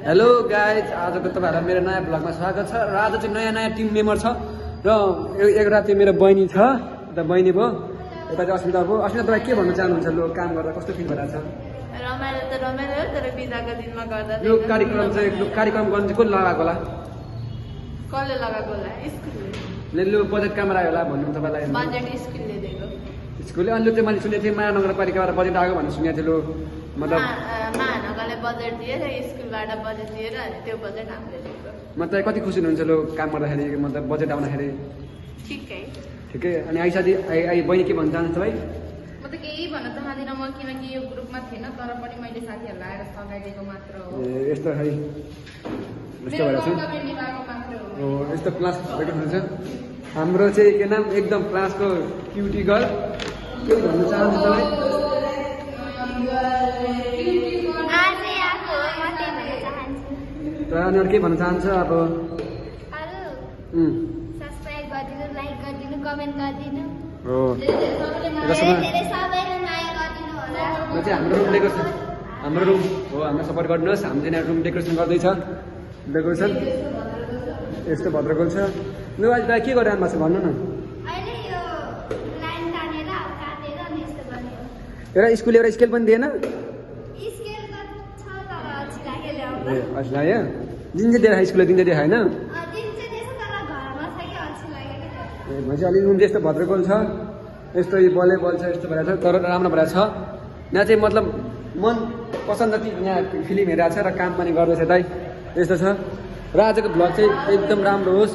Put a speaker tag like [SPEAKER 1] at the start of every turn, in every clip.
[SPEAKER 1] Hello guys, आजको तपाईँहरूलाई मेरो नयाँ ब्लगमा स्वागत छ र आज चाहिँ नयाँ टिम मेम्बर छ र एउटा चाहिँ मेरो बहिनी छ। यता बहिनी भयो, यता चाहिँ अस्मिता भयो। अस्मिता तपाईँ के भन्न चाहनुहुन्छ? लो काम गर्दा कस्तो फिल भइरहेको छ?
[SPEAKER 2] रमाइलो त रमाइलो, तर बिदाको दिनमा गर्दा
[SPEAKER 1] यो कार्यक्रम गर्न चाहिँ को लगाएको होला?
[SPEAKER 2] कसले लगाएको होला? स्कुलले।
[SPEAKER 1] लु बजेट कहाँबाट आयो होला भन्नु तपाईँलाई?
[SPEAKER 2] बजेट स्कुलले दिएको।
[SPEAKER 1] स्कुलले अनि त्यो मैले सुनेको थिएँ महानगरपालिकाबाट बजेट आएको भनेर सुनेको थिएँ। लु मतलब
[SPEAKER 2] महानगरले बजेट दिएर स्कुलबाट बजेट दिएर अनि त्यो बजेट हामीले दिएको।
[SPEAKER 1] मतलब कति खुसी हुनुहुन्छ लो काम गर्दाखेरि, मतलब बजेट आउँदाखेरि?
[SPEAKER 2] ठिकै
[SPEAKER 1] ठिकै। अनि आई साथी आई बहिनी के भन्न चाहनुहुन्छ तपाईँ?
[SPEAKER 2] म त केही भन्न चाहदिनँ, म किनकि यो ग्रुपमा थिएन, तर पनि मैले साथीहरूलाई आएर सघाइदिएको मात्र हो।
[SPEAKER 1] यस्तो है, यस्तो भएर चाहिँ हो यस्तो क्लास भएको हुन्छ। हाम्रो चाहिँ के नाम एकदम क्लासको क्युटी गर्ल के भन्न चाहनुहुन्छ तपाईँ? अनि अरू के भन्न चाहन्छ अब?
[SPEAKER 3] सब्स्क्राइब गरिदिनु, लाइक गरिदिनु, कमेन्ट गरिदिनु।
[SPEAKER 1] हो यो चाहिँ हाम्रो रुम डेकोरेसन, हाम्रो रुम हो, हामीलाई सपोर्ट गरिदिनुहोस्। हाम्रो चाहिँ रुम डेकोरेसन गर्दैछ। डेकोरेसन यस्तो भद्रगोल छ। लु अहिले तपाईँ के गरिरहनु भएको छ भन्नु न? एउटा स्कुल एउटा स्केल पनि दिएन? अस्ति आयो जुन चाहिँ दिएर स्कुलले दिन चाहिँ देखाएन? भनेपछि अलिक रुम चाहिँ यस्तो भद्रगोल छ, यस्तो बले बल छ, यस्तो भएर छ, तर राम्रो भएर छ। यहाँ चाहिँ मतलब मन पसन्द यहाँ फिल्म हेरिरहेको छ र काम पनि गर्दैछ दाइ, यस्तो छ। र आजको भ्लग चाहिँ एकदम राम्रो होस्,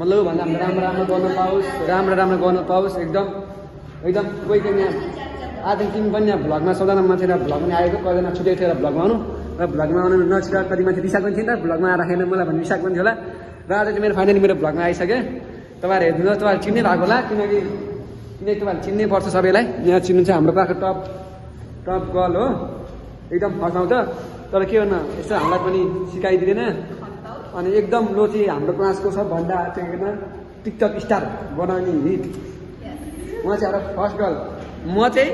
[SPEAKER 1] मतलब भन्दा हामीले राम्रो गर्न पाओस्, राम्रो गर्न पाओस्। एकदम कोही यहाँ आज तिमी पनि यहाँ भ्लगमा सबजना मान्छे भ्लग पनि आएको, कतिजना छुटेको थियो र भ्लगमा आउनु, र भ्लगमा आउनु नछिट कति मान्छे रिसाएको पनि थियो नि त, भ्लगमा राखेन मलाई भन्ने रिसाएको पनि थियो होला। र आज चाहिँ मेरो फाइनली मेरो भ्लगमा आइसकेँ। तपाईँहरू हेर्नुहोस्, तपाईँहरू चिन्नै भएको होला, किनकि तपाईँहरू चिन्नै पर्छ सबैलाई। यहाँ चिन्नु चाहिँ हाम्रो क्लासको टप गर्ल हो, एकदम फसाउँछ, तर के गर्नु यस्तो हामीलाई पनि सिकाइदिँदैन। अनि एकदम लो चाहिँ हाम्रो क्लासको सबभन्दा चाहिँ टिकटक स्टार बनाउने हिट उहाँ चाहिँ हाम्रो फर्स्ट गर्ल। म चाहिँ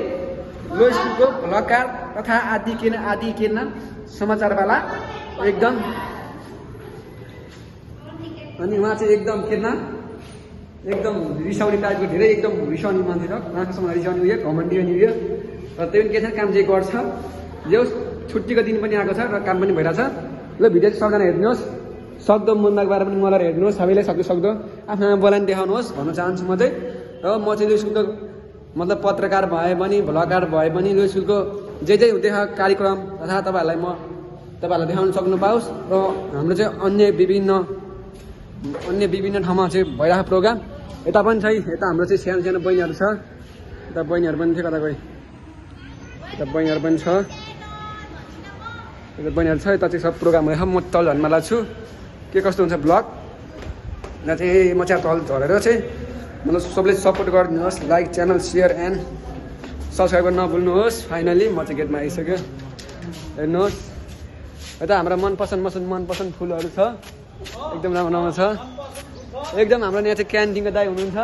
[SPEAKER 1] लो स्कुलको भ्लगकार तथा आदि के नाम समाचारवाला एकदम। अनि उहाँ चाहिँ एकदम के नाम एकदम रिसाउने टाइपको, धेरै एकदम रिसाउने मान्छे छ, क्लाससँग रिसाउने उयो घमण्डी अनि उयो। र त्यो पनि के छ, काम चाहिँ गर्छ। जो छुट्टीको दिन पनि आएको छ र काम पनि भइरहेछ। ल भिडियो चाहिँ सबजना हेर्नुहोस्, सक्दो मनमाको बारे पनि मलाई हेर्नुहोस्, सबैलाई सक्दो आफ्नो बोलाइ देखाउनुहोस् भन्न चाहन्छु म चाहिँ। र म चाहिँ यो स्कुलको मतलब पत्रकार भए पनि भ्लगर भए पनि यो स्कुलको जे हुँदैछ कार्यक्रम तथा तपाईँहरूलाई देखाउन सक्नु पाओस्। र हाम्रो चाहिँ अन्य विभिन्न ठाउँमा चाहिँ भइरहेको प्रोग्राम यता पनि छ। यता हाम्रो चाहिँ सानो बहिनीहरू छ, यता बहिनीहरू पनि थियो, कता गयो यता बहिनीहरू पनि छ, यता बहिनीहरू छ। यता चाहिँ सब प्रोग्राम भइरहेछ। म तल झर्नमा लाग्छु, के कस्तो हुन्छ ब्लग यहाँ चाहिँ। म चाहिँ तल झरेर चाहिँ मतलब सबले सपोर्ट गरिदिनुहोस्, like channel share and subscribe गर्न नभुल्नुहोस्। फाइनली म चाहिँ गेटमा आइसक्यो, हेर्नुहोस्। यता हाम्रो मनपसन्द फुलहरू छ, एकदम राम्रो छ। एकदम हाम्रो यहाँ चाहिँ क्यान्टिनको दाइ हुनुहुन्छ,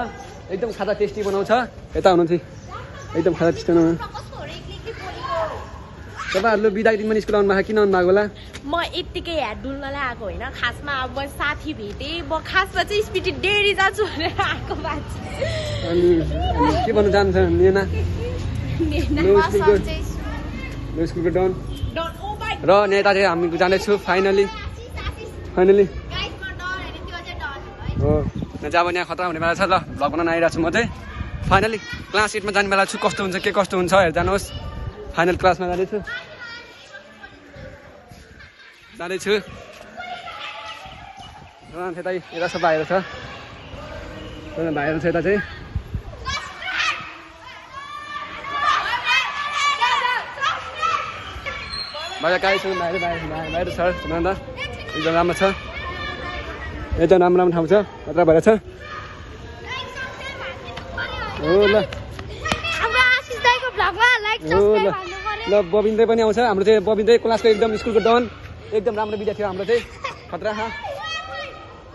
[SPEAKER 1] एकदम खाजा टेस्टी बनाउँछ। यता हुनुहुन्छ एकदम खाजा टेस्टी बनाउनु। तपाईँहरू बिदाको दिन पनि स्कुल आउनु भएको, किन आउनु भएको होला?
[SPEAKER 4] म यत्तिकै हेर डुल्नलाई आएको होइन, खासमा अब साथी भेटेँ, म खासमा चाहिँ स्पिटी डेरी जान्छु भनेर आएको मान्छे।
[SPEAKER 1] अनि के भन्नु चाहन्छ नेना? स्कुलको डन र नेता चाहिँ हामी जाँदैछु फाइनली हो। चाहिँ अब यहाँ खतरा हुने बेला छ। ल भ्लग बनाउन आइरहेको छु म चाहिँ। फाइनली क्लास 8मा जाने बेला छु। कस्तो हुन्छ के कस्तो हुन्छ हेर जानुहोस्। फाइनल क्लासमा जाँदैछु। यता यता सब भाइहरू छ, भाइहरू छ यता चाहिँ। भाइ कहाँ छ? भाइहरू छ सुन त, एकदम राम्रो छ, एकदम राम्रो ठाउँ छ, खतरा भएर छ हो। ल बबिन्दै पनि आउँछ, हाम्रो चाहिँ बबिन्दै क्लासको एकदम स्कुलको डन, एकदम राम्रो विद्यार्थी हो हाम्रो चाहिँ, खतरा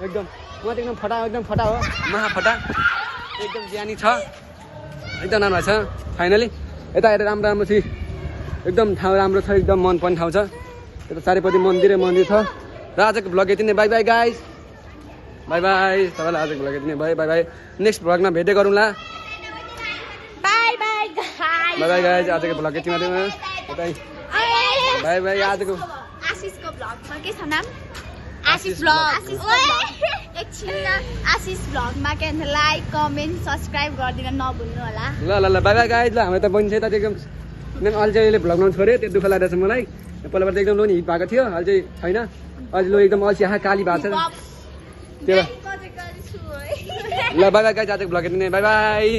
[SPEAKER 1] एकदम। उहाँ चाहिँ एकदम फटा हो, महाफटा, एकदम ज्ञानी छ, एकदम राम्रो छ। फाइनली यता हेरेर राम्रो थियो, एकदम ठाउँ राम्रो छ, एकदम मन पर्ने ठाउँ छ। यता चारैपट्टि मन्दिरै मन्दिर छ र आजको भ्लग यति नै by by guys by by तपाईँलाई आजको भ्लग यति नै बाई बाई बाई नेक्स्ट भ्लगमा भेट्दै गरौँला
[SPEAKER 4] by by
[SPEAKER 1] by by guys आजको भ्लग यति मात्रै बाई बाई बाई आजको
[SPEAKER 3] आशिषको भ्लगमा के छ नाम
[SPEAKER 4] आशिष भ्लग
[SPEAKER 3] एकछिन आशिष भ्लगमा के भन्छ लाइक कमेन्ट सब्सक्राइब गरिदिन नभुल्नु होला
[SPEAKER 1] ल ल ल बाई बाई गाइज ल हाम्रो त बहिनी चाहिँ एकदम अहिले चाहिँ अहिले भ्लग बनाउनु छोड्यो त्यो दुःख लागिरहेछ मलाई पहिलाबाट एकदम लोनी हिट भएको थियो अहिले चाहिँ छैन अहिले लो एकदम अल्छी काली भएको छ त्यो ल बाई बाई गाइज आजको भ्लग यति नै बाई बाई